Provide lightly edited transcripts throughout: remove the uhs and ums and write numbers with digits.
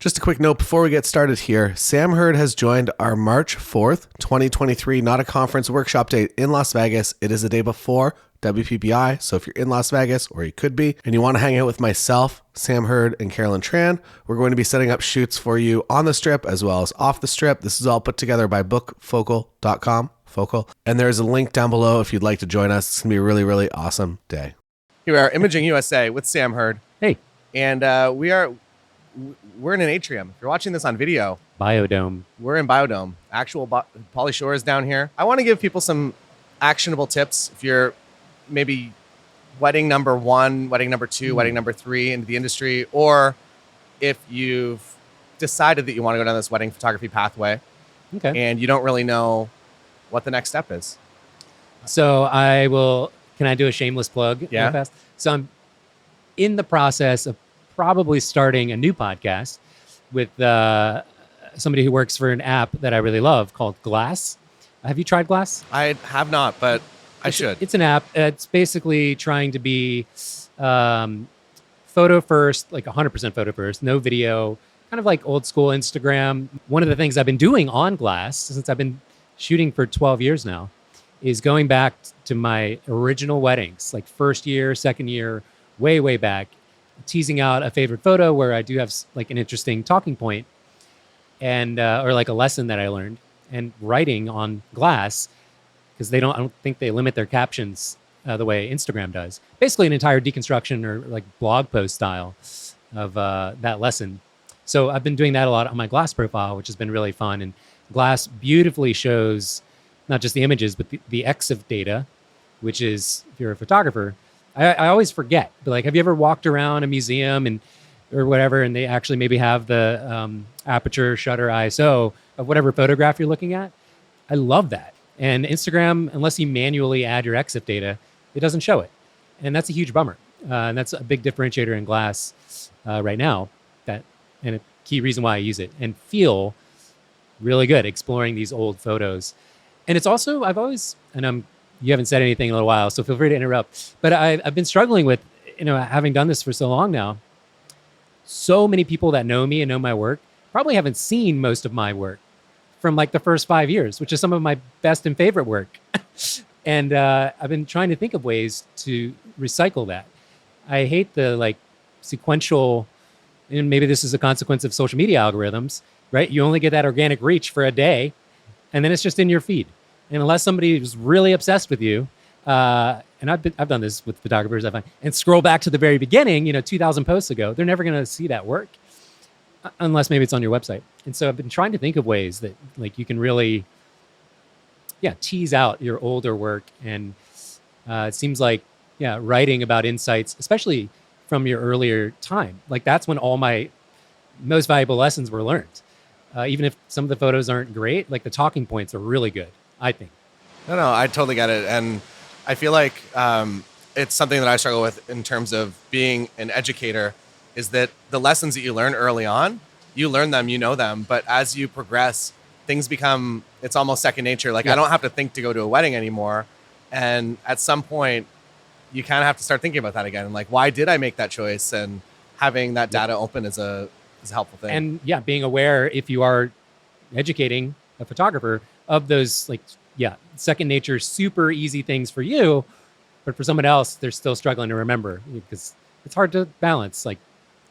Just a quick note before we get started here. Sam Hurd has joined our March 4th, 2023 Not a Conference workshop date in Las Vegas. It is the day before WPBI, so if you're in Las Vegas, or you could be, and you want to hang out with myself, Sam Hurd, and Carolyn Tran, we're going to be setting up shoots for you on the strip as well as off the strip. This is all put together by bookfocal.com. Focal. And there's a link down below if you'd like to join us. It's going to be a really, really awesome day. Here we are, Imaging USA with Sam Hurd. Hey. And we're in an atrium. If you're watching this on video, Biodome. We're in Biodome. Actual Pauly Shore is down here. I want to give people some actionable tips if you're maybe wedding number 1, wedding number 2, wedding number 3 into the industry, or if you've decided that you want to go down this wedding photography pathway and you don't really know what the next step is. So can I do a shameless plug? Yeah. Real fast? So I'm in the process of probably starting a new podcast with somebody who works for an app that I really love called Glass. Have you tried Glass? I have not, but I should. It's an app. It's basically trying to be photo first, like 100% photo first, no video, kind of like old school Instagram. One of the things I've been doing on Glass, since I've been shooting for 12 years now, is going back to my original weddings, like first year, second year, way, way back, teasing out a favorite photo where I do have like an interesting talking point and or like a lesson that I learned, and writing on Glass, because I don't think they limit their captions the way Instagram does. Basically an entire deconstruction or like blog post style of that lesson. So I've been doing that a lot on my Glass profile, which has been really fun. And Glass beautifully shows not just the images, but the EXIF data, which is, if you're a photographer, I always forget, but like, have you ever walked around a museum or whatever, and they actually maybe have the aperture, shutter, ISO of whatever photograph you're looking at? I love that. And Instagram, unless you manually add your EXIF data, it doesn't show it. And that's a huge bummer. And that's a big differentiator in Glass right now, and a key reason why I use it and feel really good exploring these old photos. And it's also, you haven't said anything in a little while, so feel free to interrupt. But I've been struggling with, having done this for so long now, so many people that know me and know my work probably haven't seen most of my work from like the first 5 years, which is some of my best and favorite work. And I've been trying to think of ways to recycle that. I hate the like sequential, and maybe this is a consequence of social media algorithms, right? You only get that organic reach for a day, and then it's just in your feed. And unless somebody is really obsessed with you, and I've done this with photographers, I find, and scroll back to the very beginning, 2,000 posts ago, they're never going to see that work unless maybe it's on your website. And so I've been trying to think of ways that like you can really, tease out your older work. And it seems like, writing about insights, especially from your earlier time, like that's when all my most valuable lessons were learned. Even if some of the photos aren't great, like the talking points are really good, I think. No, I totally get it. And I feel like it's something that I struggle with in terms of being an educator, is that the lessons that you learn early on, you learn them, you know them, but as you progress, things become, it's almost second nature. Like I don't have to think to go to a wedding anymore. And at some point, you kind of have to start thinking about that again. And like, why did I make that choice? And having that data open is a helpful thing. And being aware, if you are educating a photographer, of those second nature, super easy things for you, but for someone else, they're still struggling to remember, because it's hard to balance like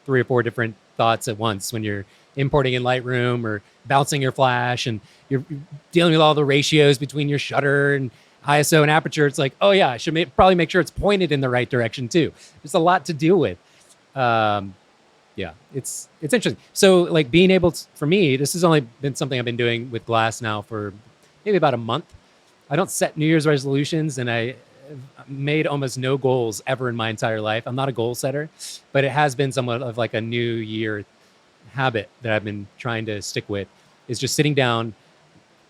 3 or 4 different thoughts at once when you're importing in Lightroom or bouncing your flash, and you're dealing with all the ratios between your shutter and ISO and aperture. It's like, oh yeah, I should probably make sure it's pointed in the right direction too. There's a lot to deal with. It's interesting. So like being able to, for me, this has only been something I've been doing with Glass now for maybe about a month. I don't set New Year's resolutions, and I made almost no goals ever in my entire life. I'm not a goal setter, but it has been somewhat of like a New Year habit that I've been trying to stick with, is just sitting down,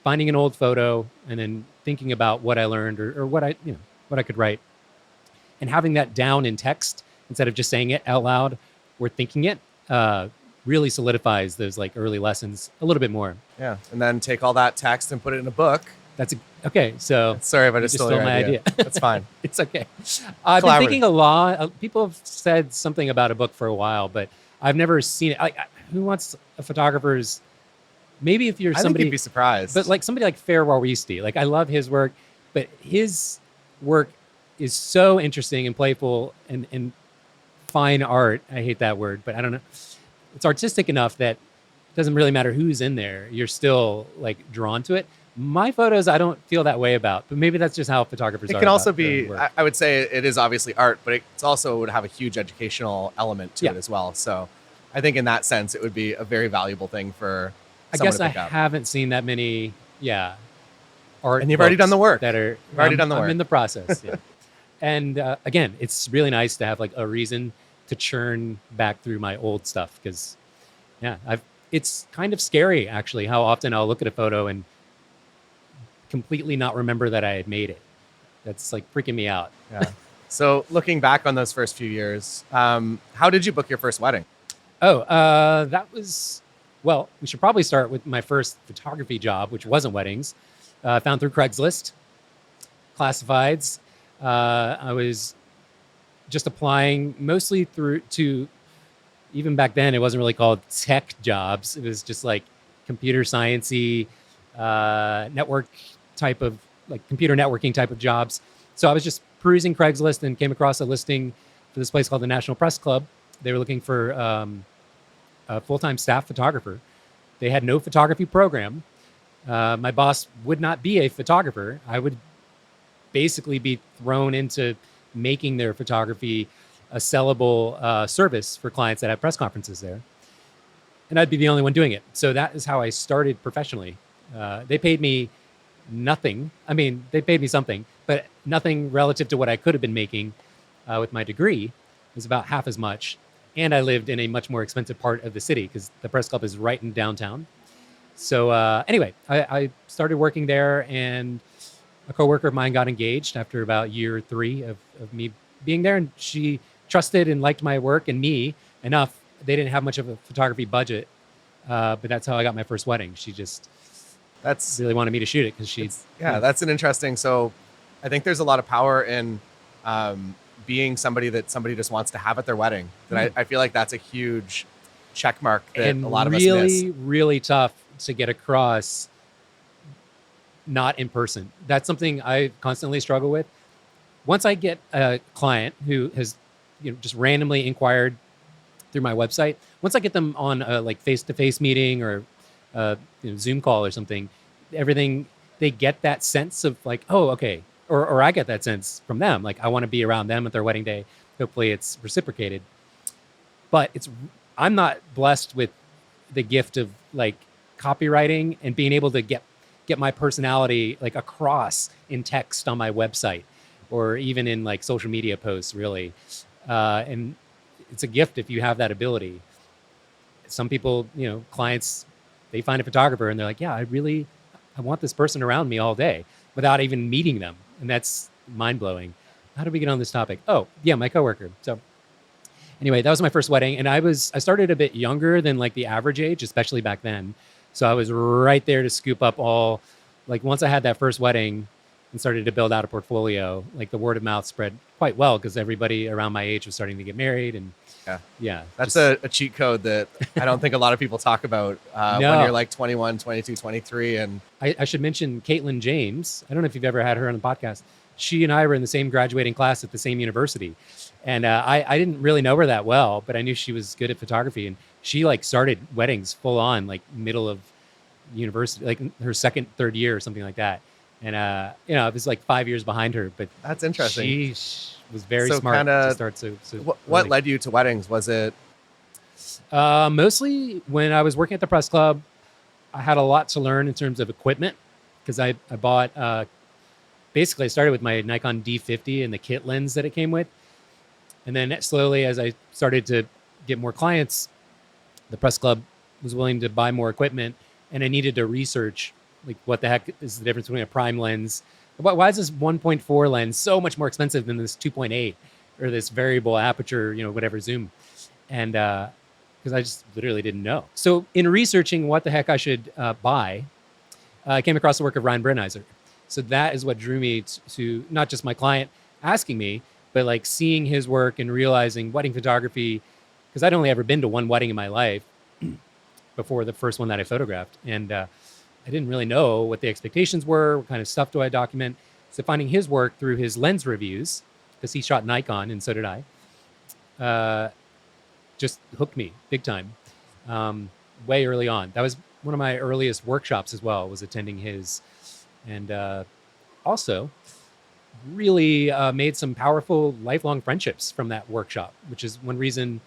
finding an old photo, and then thinking about what I learned or what I could write, and having that down in text instead of just saying it out loud or thinking it really solidifies those like early lessons a little bit more. Yeah. And then take all that text and put it in a book. Okay. So sorry if I just stole your my idea. That's fine. It's okay. I've been thinking a lot. People have said something about a book for a while, but I've never seen it. who wants a photographer's, maybe if you're I think somebody, you'd be surprised. but like somebody like Fair Waristi, like I love his work, but his work is so interesting and playful and fine art. I hate that word, but I don't know. It's artistic enough that it doesn't really matter who's in there. You're still like drawn to it. My photos, I don't feel that way about, but maybe that's just how photographers are. It can also about their be, work. I would say it is obviously art, but it's also would have a huge educational element to Yeah. it as well. So I think in that sense, it would be a very valuable thing for I someone guess to I pick up. haven't seen that many, art. And you've already done the books work. That are You've already done the I'm work. in the process. Yeah. And again, it's really nice to have like a reason to churn back through my old stuff because, yeah, it's kind of scary actually how often I'll look at a photo and completely not remember that I had made it. That's like freaking me out. Yeah. So looking back on those first few years, how did you book your first wedding? Oh, that was, well, we should probably start with my first photography job, which wasn't weddings. Found through Craigslist, classifieds. I was just applying mostly to, even back then, it wasn't really called tech jobs. It was just like computer sciencey, network type of, like computer networking type of jobs. So I was just perusing Craigslist and came across a listing for this place called the National Press Club. They were looking for a full-time staff photographer. They had no photography program. My boss would not be a photographer. I would basically be thrown into making their photography a sellable service for clients that have press conferences there. And I'd be the only one doing it. So that is how I started professionally. They paid me nothing. I mean, they paid me something, but nothing relative to what I could have been making with my degree. It was about half as much. And I lived in a much more expensive part of the city because the press club is right in downtown. So anyway, I started working there, and a coworker of mine got engaged after about year 3 of me being there. And she trusted and liked my work and me enough. They didn't have much of a photography budget, but that's how I got my first wedding. She just really wanted me to shoot it because That's an interesting. So I think there's a lot of power in being somebody that somebody just wants to have at their wedding. That I feel like that's a huge check mark that and a lot of really, us miss. really tough to get across not in person. That's something I constantly struggle with. Once I get a client who has just randomly inquired through my website, once I get them on a like face-to-face meeting or Zoom call or something, everything, they get that sense of like, oh, okay. Or I get that sense from them. Like I want to be around them at their wedding day. Hopefully it's reciprocated. But I'm not blessed with the gift of like copywriting and being able to get my personality like across in text on my website or even in like social media posts, really. And it's a gift if you have that ability. Some people, clients, they find a photographer and they're like, yeah, I want this person around me all day without even meeting them. And that's mind blowing. How did we get on this topic? Oh, yeah, my coworker. So anyway, that was my first wedding. And I started a bit younger than like the average age, especially back then. So I was right there to scoop up all, like once I had that first wedding and started to build out a portfolio, like the word of mouth spread quite well because everybody around my age was starting to get married. And yeah. That's a cheat code that I don't think a lot of people talk about when you're like 21, 22, 23. And I should mention Caitlin James. I don't know if you've ever had her on the podcast. She and I were in the same graduating class at the same university. And I didn't really know her that well, but I knew she was good at photography. And she like started weddings full on, like middle of university, like her second, third year or something like that. And, it was like 5 years behind her, but that's interesting. She was very smart to start. So what led you to weddings? Was it? Mostly when I was working at the press club, I had a lot to learn in terms of equipment because I bought, basically I started with my Nikon D50 and the kit lens that it came with. And then slowly as I started to get more clients, the press club was willing to buy more equipment and I needed to research like what the heck is the difference between a prime lens. Why is this 1.4 lens so much more expensive than this 2.8 or this variable aperture, whatever zoom? And because I just literally didn't know. So in researching what the heck I should buy, I came across the work of Ryan Brennheiser. So that is what drew me to not just my client asking me, but like seeing his work and realizing wedding photography, because I'd only ever been to one wedding in my life. before the first one that I photographed. And I didn't really know what the expectations were. What kind of stuff do I document? So finding his work through his lens reviews, because he shot Nikon and so did I, just hooked me big time, way early on. That was one of my earliest workshops as well, was attending his. And also really made some powerful lifelong friendships from that workshop, which is one reason,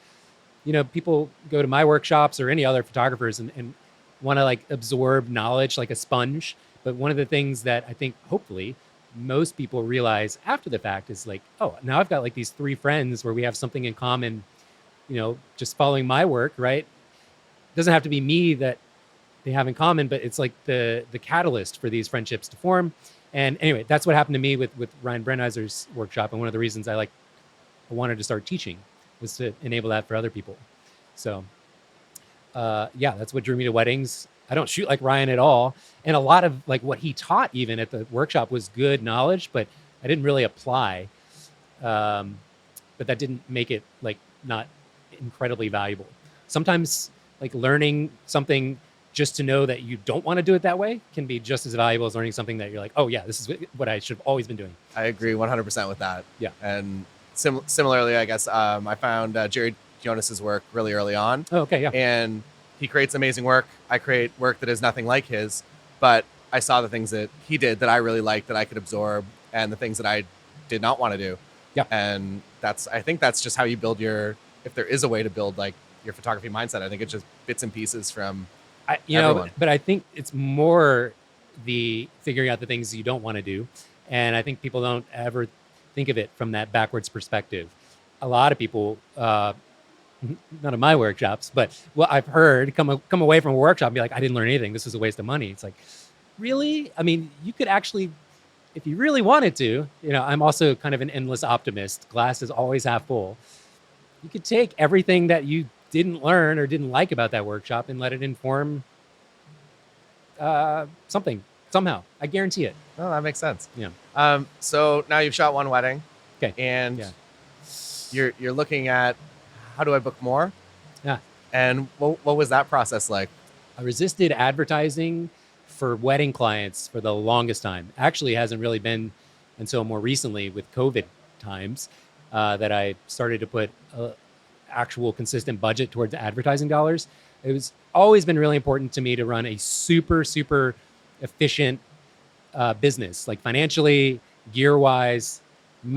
people go to my workshops or any other photographers and want to like absorb knowledge like a sponge. But one of the things that I think hopefully most people realize after the fact is like, oh, now I've got like these 3 friends where we have something in common, just following my work, right? It doesn't have to be me that they have in common, but it's like the catalyst for these friendships to form. And anyway, that's what happened to me with Ryan Brennheiser's workshop. And one of the reasons I wanted to start teaching was to enable that for other people. So that's what drew me to weddings. I don't shoot like Ryan at all. And a lot of like what he taught even at the workshop was good knowledge, but I didn't really apply. But that didn't make it like not incredibly valuable. Sometimes like learning something just to know that you don't want to do it that way can be just as valuable as learning something that you're like, oh yeah, this is what I should have always been doing. I agree 100% with that. Yeah. And similarly, I guess I found Jerry Jonas's work really early on. Oh, okay, yeah. And he creates amazing work. I create work that is nothing like his, but I saw the things that he did that I really liked, that I could absorb, and the things that I did not want to do. Yeah. And I think that's just how you build if there is a way to build like your photography mindset. I think it's just bits and pieces from everyone. But I think it's more the figuring out the things you don't want to do. And I think people don't ever think of it from that backwards perspective. A lot of people, none of my workshops, but what I've heard come away from a workshop and be like, I didn't learn anything. This was a waste of money. It's like, really? I mean, you could actually, if you really wanted to, I'm also kind of an endless optimist. Glass is always half full. You could take everything that you didn't learn or didn't like about that workshop and let it inform something somehow. I guarantee it. Oh, that makes sense. Yeah. So now you've shot one wedding. Okay. And you're looking at, how do I book more? Yeah. And what was that process like? I resisted advertising for wedding clients for the longest time. Actually, hasn't really been until more recently with COVID times that I started to put actual consistent budget towards advertising dollars. It was always been really important to me to run a super, super efficient business, like financially, gear wise. I'm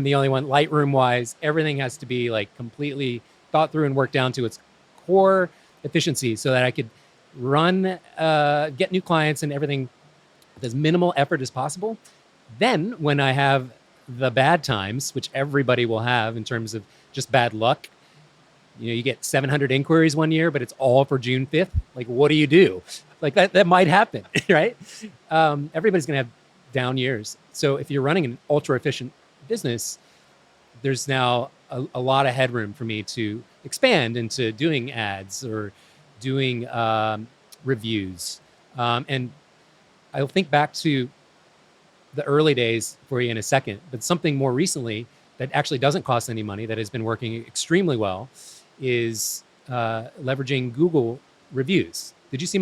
the only one, Lightroom wise. Everything has to be like completely thought through and worked down to its core efficiency so that I could run, get new clients and everything with as minimal effort as possible. Then when I have the bad times, which everybody will have in terms of just bad luck, you get 700 inquiries one year, but it's all for June 5th. Like, what do you do? Like that might happen, right? Everybody's going to have down years. So if you're running an ultra efficient business, there's now a lot of headroom for me to expand into doing ads or doing reviews. And I'll think back to the early days for you in a second, but something more recently that actually doesn't cost any money that has been working extremely well is leveraging Google reviews. Did you see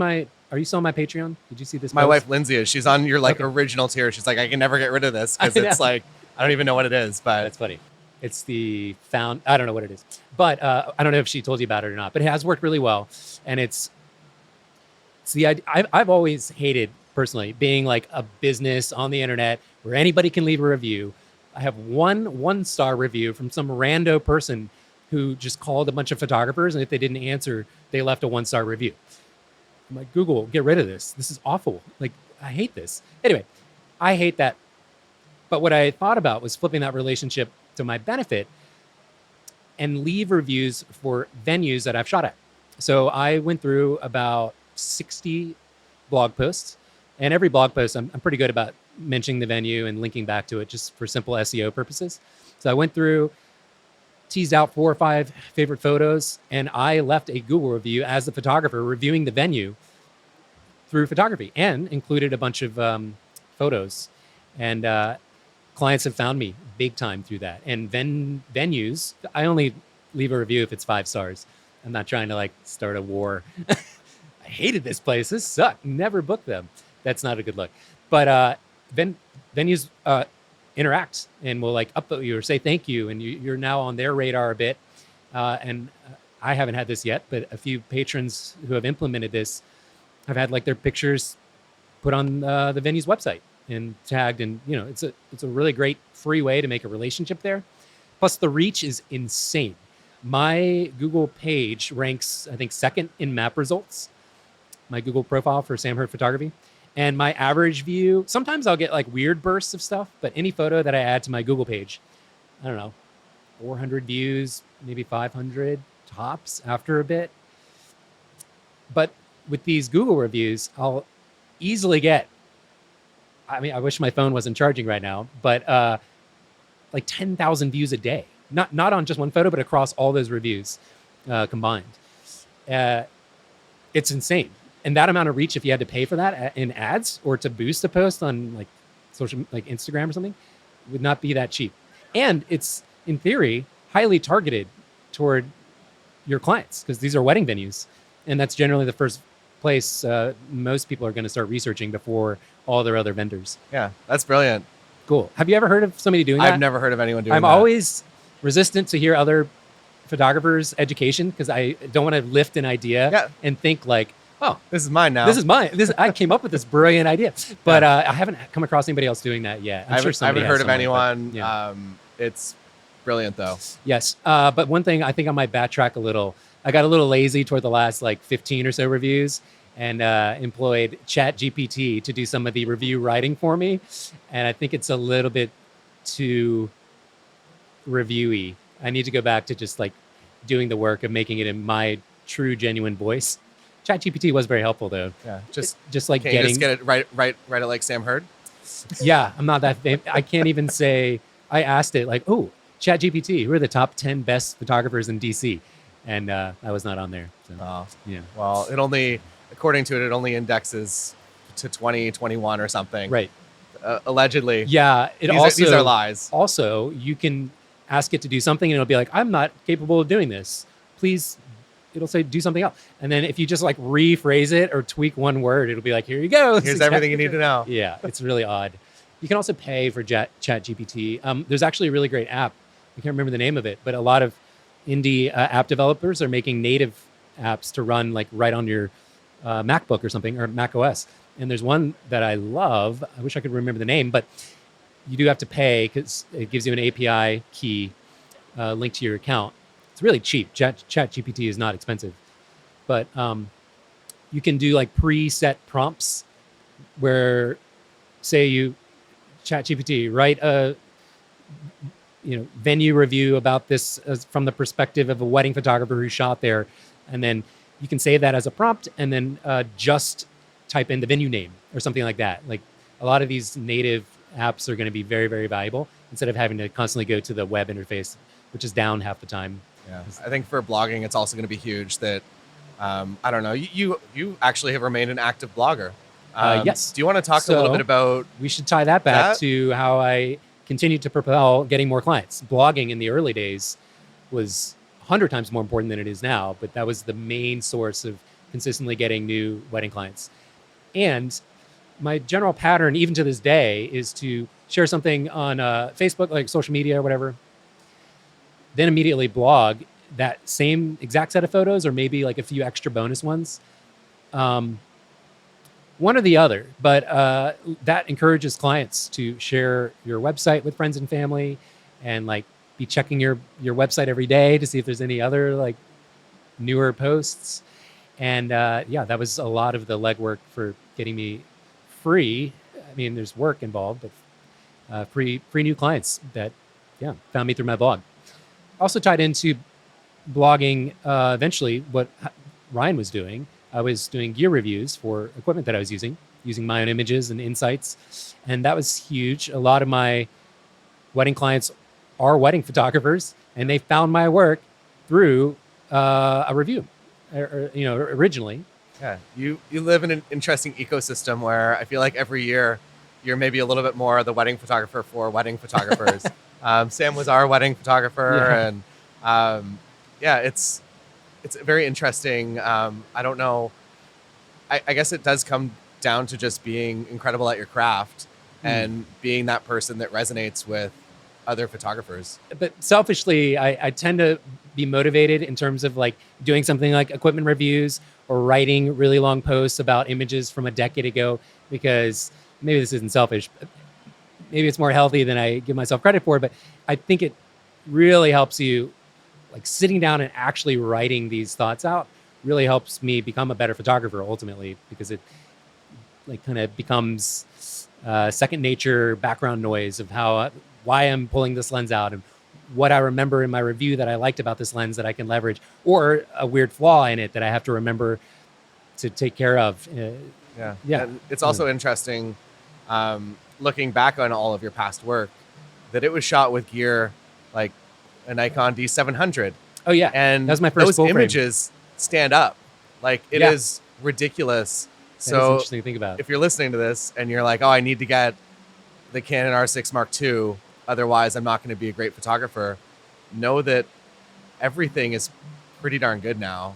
are you still on my Patreon? Did you see this? My post? wife, Lindsay, she's on your original tier. She's like, I can never get rid of this because it's like, I don't even know what it is, but that's funny. It's I don't know what it is, but I don't know if she told you about it or not, but it has worked really well. And it's the idea. I've always hated personally being like a business on the internet where anybody can leave a review. I have one star review from some rando person who just called a bunch of photographers, and if they didn't answer, they left a 1-star review. I'm like, Google, get rid of this. This is awful. Like, I hate this. Anyway, I hate that. But what I thought about was flipping that relationship to my benefit and leave reviews for venues that I've shot at. So I went through about 60 blog posts, and every blog post, I'm pretty good about mentioning the venue and linking back to it just for simple SEO purposes. So I went through, teased out 4 or 5 favorite photos, and I left a Google review as the photographer reviewing the venue through photography and included a bunch of photos. And clients have found me big time through that. And venues, I only leave a review if it's 5 stars. I'm not trying to like start a war. hated this place. This sucked. Never book them. That's not a good look. But venues interact and will like upvote you or say thank you, and you're now on their radar a bit. And I haven't had this yet, but a few patrons who have implemented this have had like their pictures put on the venue's website and tagged, and it's a really great free way to make a relationship there. Plus, the reach is insane. My Google page ranks, I think, second in map results. My Google profile for Sam Hurd Photography. And my average view, sometimes I'll get like weird bursts of stuff, but any photo that I add to my Google page, I don't know, 400 views, maybe 500 tops after a bit. But with these Google reviews, I'll easily get, I mean, I wish my phone wasn't charging right now, but like 10,000 views a day. Not on just one photo, but across all those reviews combined. It's insane. And that amount of reach, if you had to pay for that in ads or to boost a post on like social, like Instagram or something, would not be that cheap. And it's, in theory, highly targeted toward your clients, because these are wedding venues. And that's generally the first place most people are going to start researching before all their other vendors. Yeah, that's brilliant. Cool. Have you ever heard of somebody doing that? I've never heard of anyone doing that. I'm always resistant to hear other photographers' education, because I don't want to lift an idea and think like, oh, this is mine now. This is mine. I came up with this brilliant idea, but I haven't come across anybody else doing that yet. I haven't heard of anyone. But, yeah. It's brilliant though. Yes. But one thing I think I might backtrack a little. I got a little lazy toward the last like 15 or so reviews, and employed ChatGPT to do some of the review writing for me. And I think it's a little bit too reviewy. I need to go back to just like doing the work of making it in my true, genuine voice. ChatGPT was very helpful though. Yeah, just like can getting, you just get it right it like Sam Hurd. Yeah, I'm not that famous. I can't even say. I asked it like, oh, ChatGPT, who are the top 10 best photographers in DC? And I was not on there. So, yeah. Well, according to it only indexes to 2021 or something. Right. Allegedly. Yeah. These are lies. Also, you can ask it to do something and it'll be like, I'm not capable of doing this. Please. It'll say, do something else. And then if you just like rephrase it or tweak one word, it'll be like, here you go. Here's everything you need to know. Yeah. It's really odd. You can also pay for ChatGPT. There's actually a really great app. I can't remember the name of it, but a lot of indie app developers are making native apps to run like right on your MacBook or something, or Mac OS. And there's one that I love. I wish I could remember the name, but you do have to pay because it gives you an API key linked to your account. It's really cheap. ChatGPT is not expensive, but you can do like preset prompts where, say, you ChatGPT write a venue review about this from the perspective of a wedding photographer who shot there, and then you can save that as a prompt and then just type in the venue name or something like that. Like a lot of these native apps are going to be very, very valuable instead of having to constantly go to the web interface, which is down half the time. Yeah, I think for blogging, it's also going to be huge that, I don't know, you actually have remained an active blogger. Yes. Do you want to talk a little bit about... We should tie that back to how I continued to propel getting more clients. Blogging in the early days was 100 times more important than it is now, but that was the main source of consistently getting new wedding clients. And my general pattern, even to this day, is to share something on Facebook, like social media or whatever, then immediately blog that same exact set of photos or maybe like a few extra bonus ones. One or the other, but that encourages clients to share your website with friends and family and like be checking your website every day to see if there's any other like newer posts. And that was a lot of the legwork for getting me free. I mean, there's work involved, but free new clients that found me through my blog. Also tied into blogging eventually what Ryan was doing. I was doing gear reviews for equipment that I was using my own images and insights. And that was huge. A lot of my wedding clients are wedding photographers, and they found my work through a review, originally. Yeah, you live in an interesting ecosystem where I feel like every year you're maybe a little bit more the wedding photographer for wedding photographers. Sam was our wedding photographer, and it's very interesting. I don't know I guess it does come down to just being incredible at your craft and being that person that resonates with other photographers. But selfishly, I tend to be motivated in terms of like doing something like equipment reviews or writing really long posts about images from a decade ago, because maybe this isn't selfish, but maybe it's more healthy than I give myself credit for, but I think it really helps you, like sitting down and actually writing these thoughts out really helps me become a better photographer ultimately, because it like kind of becomes second nature background noise of why I'm pulling this lens out and what I remember in my review that I liked about this lens that I can leverage, or a weird flaw in it that I have to remember to take care of. Yeah. And it's also interesting, looking back on all of your past work, that it was shot with gear like a Nikon D700. Oh yeah, and that was my first those full frame. images stand up. Like it is ridiculous. That is So interesting to think about. if you're listening to this and you're like, oh, I need to get the Canon R6 Mark II, otherwise I'm not going to be a great photographer, know that everything is pretty darn good now,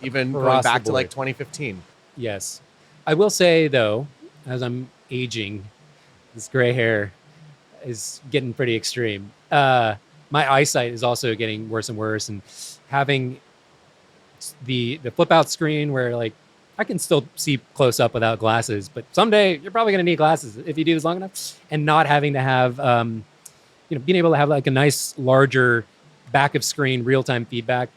even Across going the back to like board. 2015. Yes. I will say though, as I'm aging, this gray hair is getting pretty extreme. My eyesight is also getting worse and worse, and having the flip out screen where like I can still see close up without glasses, but someday you're probably going to need glasses if you do this long enough, and not having to have, being able to have like a nice larger back of screen real-time feedback,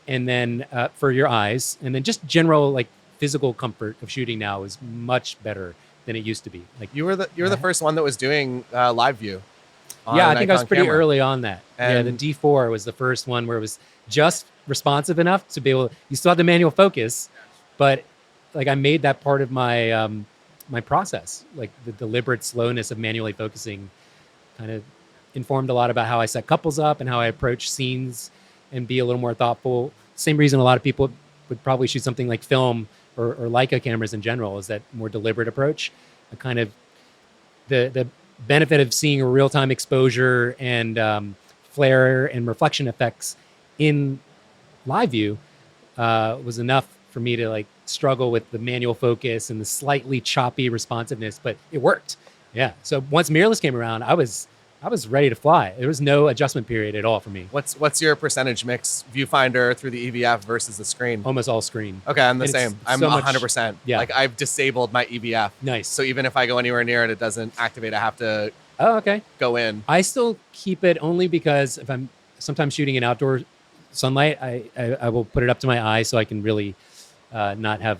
and then for your eyes, and then just general like physical comfort of shooting now is much better than it used to be. Like You were the first one that was doing live view. yeah, I think I was Nikon pretty camera. early on that. Yeah, the And- D4 was the first one where it was just responsive enough to be able. You still had the manual focus, but like I made that part of my my process. Like the deliberate slowness of manually focusing, kind of informed a lot about how I set couples up and how I approach scenes, and be a little more thoughtful. Same reason a lot of people would probably shoot something like film or Leica cameras in general, is that more deliberate approach. A kind of the benefit of seeing a real-time exposure and flare and reflection effects in live view was enough for me to like struggle with the manual focus and the slightly choppy responsiveness, but it worked. Yeah. So once mirrorless came around, I was ready to fly. There was no adjustment period at all for me. What's your percentage mix viewfinder through the EVF versus the screen? Almost all screen. Okay, I'm the And it's same. I'm so much- 100%. yeah. Like I've disabled my EVF. Nice. So even if I go anywhere near it, it doesn't activate. I have to Oh, okay. go in. I still keep it only because if I'm sometimes shooting in outdoor sunlight, I will put it up to my eye so I can really not have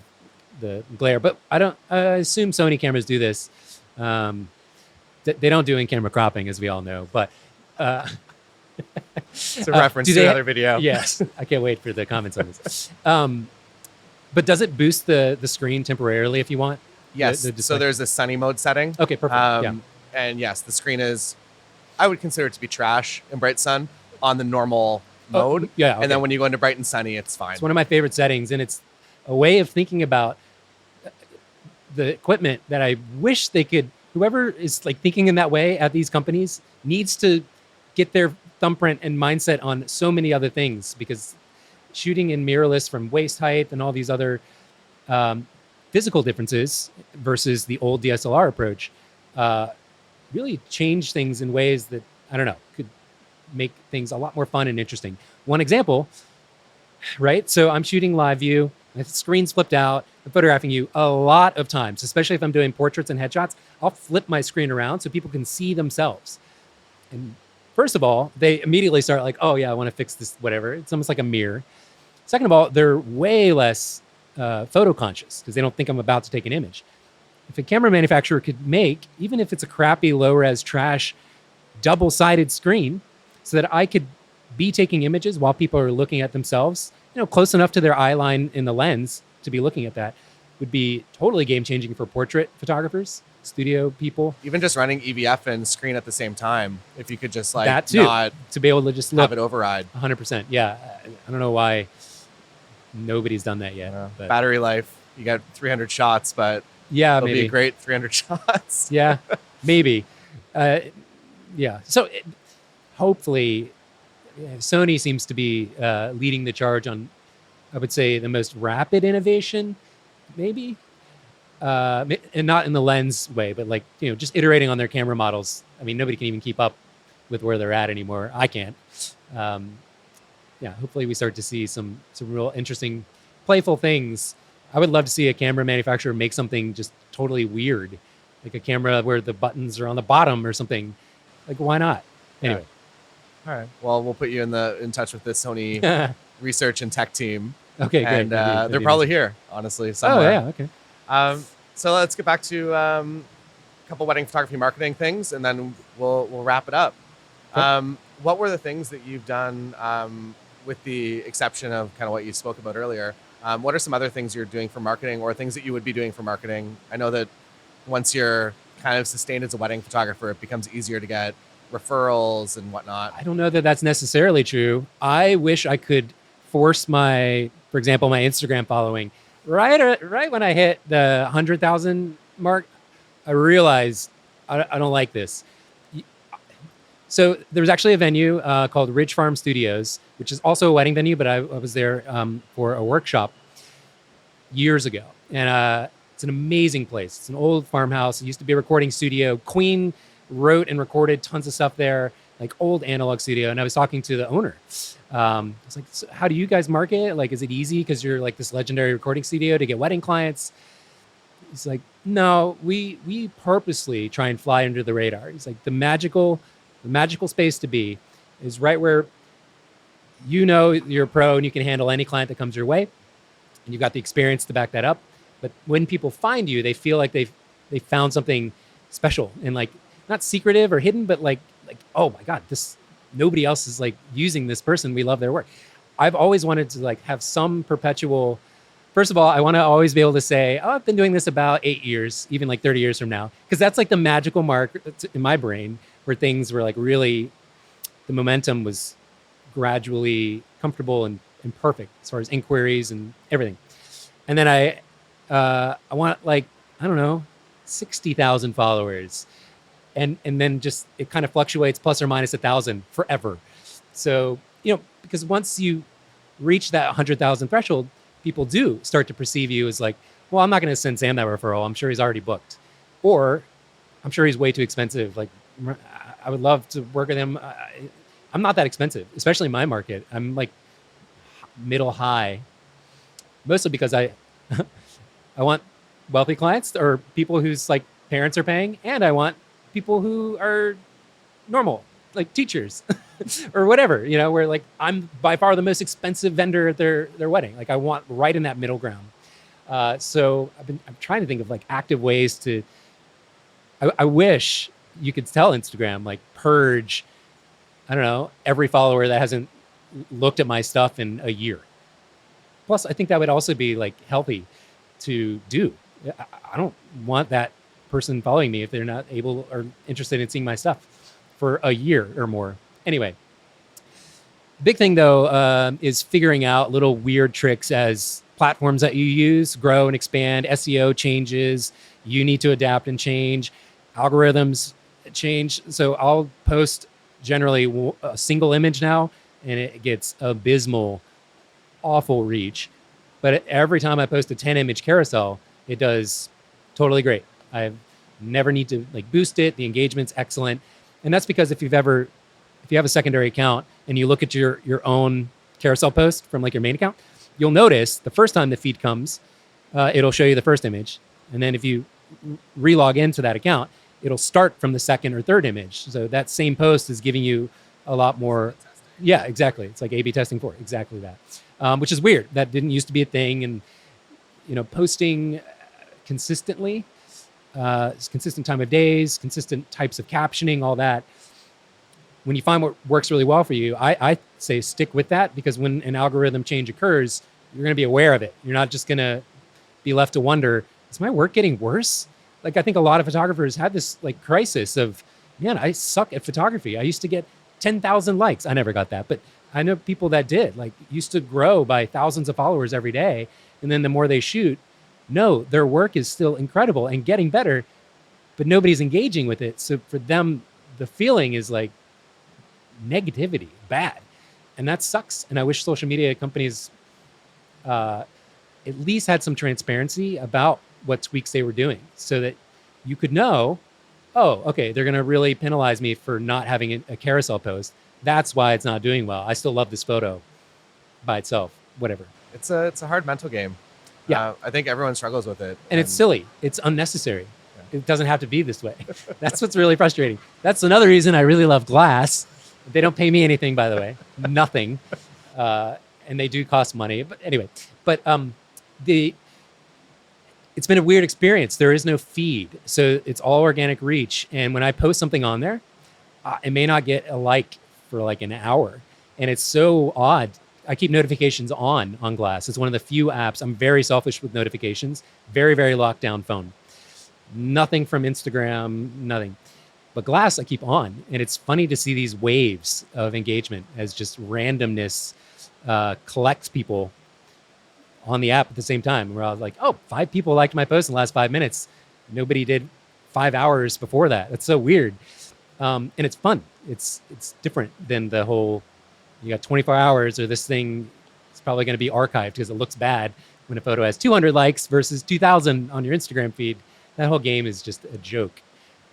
the glare. But I assume Sony cameras do this. They don't do in-camera cropping, as we all know. But It's a reference do to they- another video. yes, I can't wait for the comments on this. But does it boost the screen temporarily if you want? Yes. The So display? there's a sunny mode setting. Okay, perfect. Yeah. And yes, the screen is, I would consider it to be trash in bright sun on the normal mode. yeah, okay. And then when you go into bright and sunny, it's fine. It's one of my favorite settings, and it's a way of thinking about the equipment that I wish they could. Whoever is like thinking in that way at these companies needs to get their thumbprint and mindset on so many other things, because shooting in mirrorless from waist height and all these other physical differences versus the old DSLR approach really change things in ways that, I don't know, could make things a lot more fun and interesting. One example, right? So I'm shooting live view, my screen's flipped out, I'm photographing you a lot of times, especially if I'm doing portraits and headshots. I'll flip my screen around so people can see themselves. And first of all, they immediately start like, oh yeah, I want to fix this, whatever. It's almost like a mirror. Second of all, they're way less photo conscious because they don't think I'm about to take an image. If a camera manufacturer could make, even if it's a crappy low-res trash double-sided screen, so that I could be taking images while people are looking at themselves, close enough to their eye line in the lens to be looking at that, would be totally game-changing for portrait photographers, studio people. Even just running EVF and screen at the same time, if you could just like That too, not to be able to just look have it override. 100%. Yeah, I don't know why nobody's done that yet. But Battery life, you got 300 shots, but yeah, it'll maybe. be a great 300 shots. Yeah, maybe. Yeah. So hopefully, Sony seems to be leading the charge on, I would say, the most rapid innovation, maybe. and not in the lens way, but like, just iterating on their camera models. I mean, nobody can even keep up with where they're at anymore. I can't. Um, yeah, hopefully we start to see some real interesting, playful things. I would love to see a camera manufacturer make something just totally weird, like a camera where the buttons are on the bottom or something. Like, why not? Anyway. All right. Well, we'll put you in touch with the Sony research and tech team. Okay, great. And Maybe they're probably here, honestly, somewhere. Oh, yeah, okay. So let's get back to a couple wedding photography marketing things, and then we'll wrap it up. Cool. What were the things that you've done, with the exception of kind of what you spoke about earlier? What are some other things you're doing for marketing, or things that you would be doing for marketing? I know that once you're kind of sustained as a wedding photographer, it becomes easier to get referrals and whatnot. I don't know that that's necessarily true. I wish I could force for example, my Instagram following. Right when I hit the 100,000 mark, I realized I don't like this. So there was actually a venue called Ridge Farm Studios, which is also a wedding venue, but I was there for a workshop years ago. And it's an amazing place. It's an old farmhouse. It used to be a recording studio. Queen wrote and recorded tons of stuff there, like old analog studio. And I was talking to the owner. I was like, so how do you guys market? Like, is it easy because you're like this legendary recording studio to get wedding clients? He's like, no, we purposely try and fly under the radar. He's like, the magical space to be is right where you're a pro and you can handle any client that comes your way, and you've got the experience to back that up. But when people find you, they feel like they found something special and like not secretive or hidden, but like oh my god, nobody else is like using this person. We love their work. I've always wanted to like have some perpetual. First of all, I want to always be able to say, oh, I've been doing this about 8 years, even like 30 years from now, because that's like the magical mark in my brain where things were like really, the momentum was gradually comfortable and perfect as far as inquiries and everything. And then I want like, I don't know, 60,000 followers. And then just, it kind of fluctuates plus or minus 1,000 forever. So, because once you reach that 100,000 threshold, people do start to perceive you as like, well, I'm not going to send Sam that referral. I'm sure he's already booked. Or I'm sure he's way too expensive. Like, I would love to work with him. I'm not that expensive, especially in my market. I'm like middle high, mostly because I want wealthy clients or people whose like parents are paying, and I want people who are normal, like teachers or whatever, where like I'm by far the most expensive vendor at their wedding. Like I want right in that middle ground. So I'm trying to think of like active ways to, I wish you could tell Instagram, like purge, I don't know, every follower that hasn't looked at my stuff in a year. Plus, I think that would also be like healthy to do. I don't want that person following me if they're not able or interested in seeing my stuff for a year or more. Anyway, big thing though is figuring out little weird tricks as platforms that you use grow and expand. SEO changes. You need to adapt and change. Algorithms change. So I'll post generally a single image now, and it gets abysmal, awful reach. But every time I post a 10-image carousel, it does totally great. I never need to like boost it. The engagement's excellent. And that's because if you have a secondary account and you look at your own carousel post from like your main account, you'll notice the first time the feed comes, it'll show you the first image. And then if you relog into that account, it'll start from the second or third image. So that same post is giving you a lot more. Yeah, exactly. It's like A/B testing for exactly that, which is weird. That didn't used to be a thing. And, posting consistently, consistent time of days, consistent types of captioning, all that. When you find what works really well for you, I say stick with that, because when an algorithm change occurs, you're going to be aware of it. You're not just going to be left to wonder, is my work getting worse? Like, I think a lot of photographers had this like crisis of, man, I suck at photography. I used to get 10,000 likes. I never got that, but I know people that did, like, used to grow by thousands of followers every day. And then the more they shoot, no, their work is still incredible and getting better, but nobody's engaging with it. So for them, the feeling is like negativity, bad. And that sucks. And I wish social media companies at least had some transparency about what tweaks they were doing so that you could know, oh, okay, they're going to really penalize me for not having a carousel post. That's why it's not doing well. I still love this photo by itself, whatever. It's a hard mental game. Yeah. I think everyone struggles with it. And it's silly. It's unnecessary. It doesn't have to be this way. That's what's really frustrating. That's another reason I really love Glass. They don't pay me anything, by the way, nothing. And they do cost money. But anyway, it's been a weird experience. There is no feed. So it's all organic reach. And when I post something on there, it may not get a like for like an hour. And it's so odd. I keep notifications on Glass. It's one of the few apps. I'm very selfish with notifications. Very, very locked down phone. Nothing from Instagram, nothing. But Glass, I keep on. And it's funny to see these waves of engagement as just randomness collects people on the app at the same time. Where I was like, oh, 5 people liked my post in the last 5 minutes. Nobody did 5 hours before that. That's so weird. And it's fun. It's different than the whole, you got 24 hours or this thing is probably going to be archived because it looks bad when a photo has 200 likes versus 2,000 on your Instagram feed. That whole game is just a joke.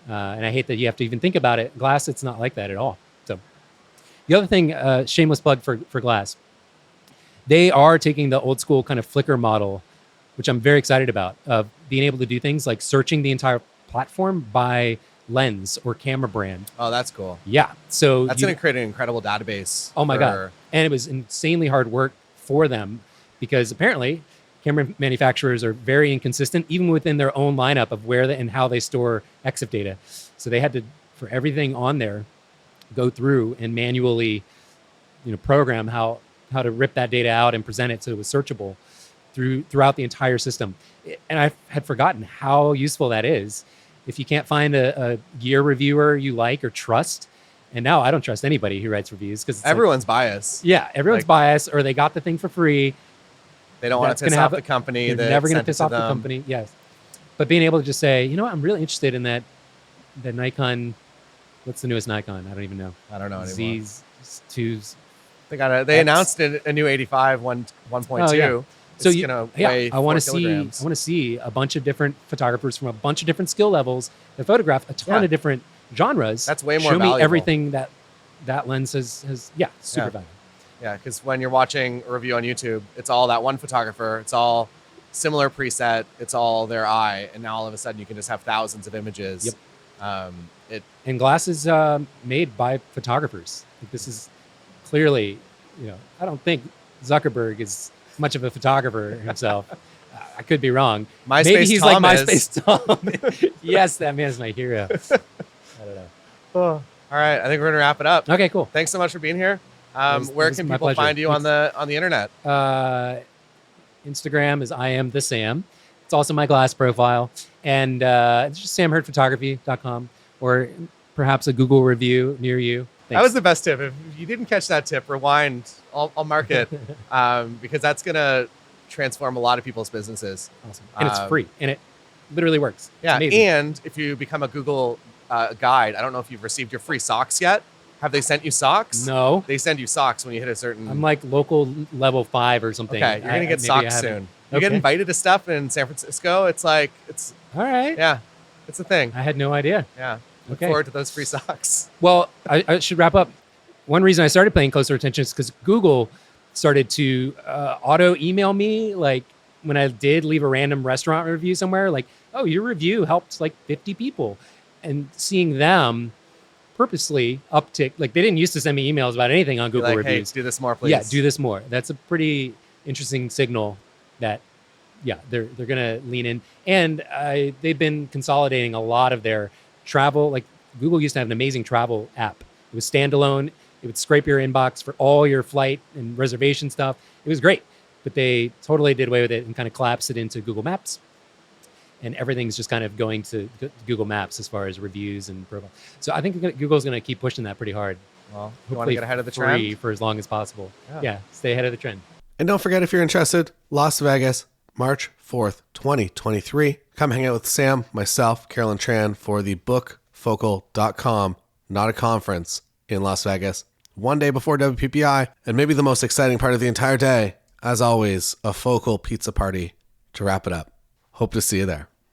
And I hate that you have to even think about it. Glass, it's not like that at all. So the other thing, shameless plug for Glass. They are taking the old school kind of Flickr model, which I'm very excited about, of being able to do things like searching the entire platform by lens or camera brand. Oh, that's cool. Yeah. So that's going to create an incredible database. Oh my God. And it was insanely hard work for them because apparently camera manufacturers are very inconsistent, even within their own lineup of where and how they store EXIF data. So they had to, for everything on there, go through and manually, program how to rip that data out and present it so it was searchable throughout the entire system. And I had forgotten how useful that is. If you can't find a gear reviewer you like or trust, and now I don't trust anybody who writes reviews because everyone's biased. Yeah, everyone's biased, or they got the thing for free. They don't want to piss off the company. They're never going to piss off the company. Yes, but being able to just say, you know what, I'm really interested in that Nikon. What's the newest Nikon? I don't even know. I don't know anymore. Z2s. They announced a new 85 1.2. Oh, yeah. So I want to see a bunch of different photographers from a bunch of different skill levels that photograph a ton of different genres. That's way more Show valuable. me everything that lens has super valuable. Yeah, because when you're watching a review on YouTube, it's all that one photographer. It's all similar preset. It's all their eye, and now all of a sudden you can just have thousands of images. Yep. And Glass is made by photographers. Like, this is clearly, I don't think Zuckerberg is much of a photographer himself. I could be wrong. Maybe he's Tom like MySpace Tom. Yes, that man is my hero. I don't know. Oh. All right, I think we're gonna wrap it up. Okay, cool. Thanks so much for being here. Where can people find you on the internet? Instagram is I am the Sam. It's also my Glass profile, and it's just samhurdphotography.com, or perhaps a Google review near you. Thanks. That was the best tip. If you didn't catch that tip, rewind. I'll mark it because that's gonna transform a lot of people's businesses. Awesome. And it's free, and it literally works. Yeah, it's amazing. And if you become a Google guide, I don't know if you've received your free socks yet. Have they sent you socks? No. They send you socks when you hit a certain... I'm like local level 5 or something. Okay, you're going to get socks soon. You get invited to stuff in San Francisco. It's like, it's... All right. Yeah, it's a thing. I had no idea. Yeah. Look forward to those free socks. Well, I should wrap up. One reason I started paying closer attention is because Google started to auto email me, like when I did leave a random restaurant review somewhere, like, oh, your review helped like 50 people. And seeing them purposely uptick, like they didn't used to send me emails about anything on Google reviews. Hey, do this more, please. Yeah, do this more. That's a pretty interesting signal that, they're going to lean in. And they've been consolidating a lot of their travel. Like Google used to have an amazing travel app. It was standalone. It would scrape your inbox for all your flight and reservation stuff. It was great, but they totally did away with it and kind of collapsed it into Google Maps. And everything's just kind of going to Google Maps as far as reviews and profile. So I think Google's going to keep pushing that pretty hard. Well, you want to get ahead of the trend? For as long as possible. Yeah, stay ahead of the trend. And don't forget, if you're interested, Las Vegas, March 4th, 2023. Come hang out with Sam, myself, Carolyn Tran for the bookfocal.com, not a conference, in Las Vegas. One day before WPPI, and maybe the most exciting part of the entire day, as always, a Focal pizza party to wrap it up. Hope to see you there.